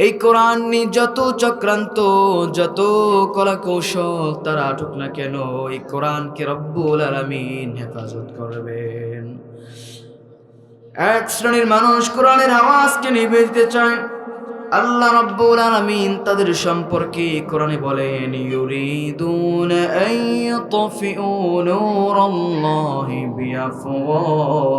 এই কোরআন নিয়ে যত চক্রান্ত, যত কলা কৌশল তারা আটুক না কেন, এই কোরআনকে রব্বুল আলামিন হেফাজত করবেন। এক শ্রেণীর মানুষ কোরআনের আওয়াজকে নিভিয়ে দিতে চায়। আল্লাহ রাব্বুল আলামিন তাদের সম্পর্কে কোরআনে বলেন, ইউরিদুনা আন ইউতফিউ নূরাল্লাহি বিআফওয়াহিহিম।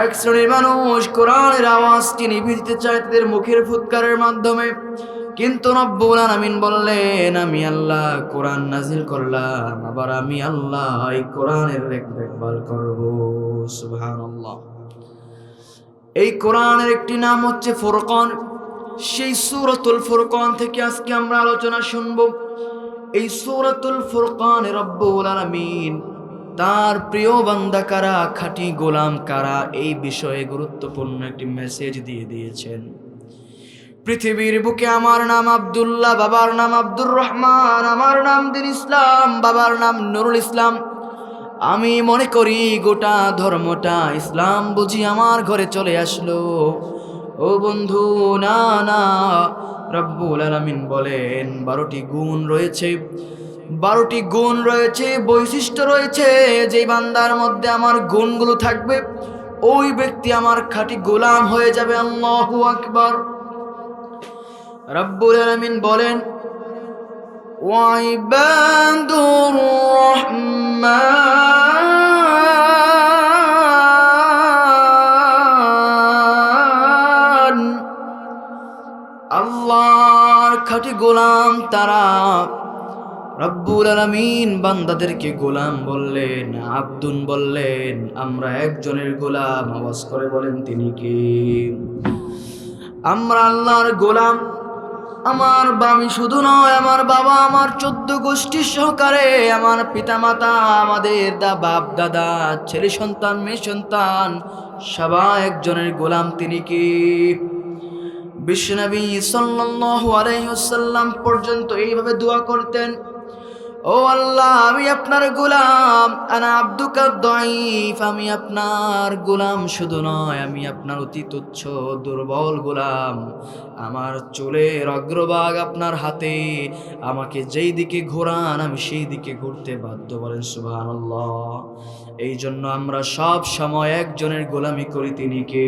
এক শ্রেণীর মানুষ কোরআনের আওয়াজকে নিভিয়ে দিতে চায় তাদের মুখের ফুৎকারের মাধ্যমে, কিন্তু রব্বুল আলামিন বললেন, আমি আল্লাহ কোরআন নাজিল করলাম, আবার আমি আল্লাহ এই কোরআনের দেখভাল করব। সুবহানাল্লাহ। এই কোরআনের একটি নাম হচ্ছে ফুরকান। সেই সূরাতুল ফুরকান থেকে আজকে আমরা আলোচনা শুনব। এই সূরাতুল ফুরকানে রব্বুল আলামিন তার প্রিয় বান্দা কারা, খাঁটি গোলাম কারা, এই বিষয়ে গুরুত্বপূর্ণ একটি মেসেজ দিয়ে দিয়েছেন। পৃথিবীর বুকে আমার নাম আব্দুল্লাহ, বাবার নাম আব্দুর রহমান, আমার নাম দিন ইসলাম, বাবার নাম নুরুল ইসলাম। আমি মনে করি গোটা ধর্মটা ইসলাম বুঝি আমার ঘরে চলে আসলো। ও বন্ধু, না না, রব্বুল আলামিন বলেন 12টি গুণ রয়েছে, 12টি গুণ রয়েছে, বৈশিষ্ট্য রয়েছে। যে বান্দার মধ্যে আমার গুণগুলো থাকবে ওই ব্যক্তি আমার খাঁটি গোলাম হয়ে যাবে। আল্লাহু আকবার। রব্বুল আলামিন বলেন, ওয়াইবাদুর রহমান, আল্লাহর খাঁটি গোলাম তারা। রব্বুল আলামিন বান্দাদেরকে গোলাম বললেন, আব্দুন বললেন। আমরা একজনের গোলাম, আওয়াজ করে বলেন তিনি কে? আমরা আল্লাহর গোলাম। আমি শুধু নয়, আমার বাবা, আমার 14 গোষ্ঠী সহকারে, আমার পিতামাতা, আমাদের বাপ দাদা, ছেলে সন্তান, মেয়ে সন্তান, সবাই একজনের গোলাম। তিনি কি? বিশ্বনবী সাল্লাল্লাহু আলাইহি ওয়াসাল্লাম পর্যন্ত এইভাবে দোয়া করতেন, ও আল্লাহ, আমি আপনার গোলাম, আনা আব্দুকা দাঈফ, আমি আপনার গোলাম শুধু নয়, আমি আপনার অতি তুচ্ছ দুর্বল গোলাম। আমার চুলের অগ্রভাগ আপনার হাতে, আমাকে যেই দিকে ঘোরান আমি সেই দিকে ঘুরতে বাধ্য। বলেন সুবহানাল্লাহ। এই জন্য আমরা সব সময় একজনের গোলামি করি। তিনি কে?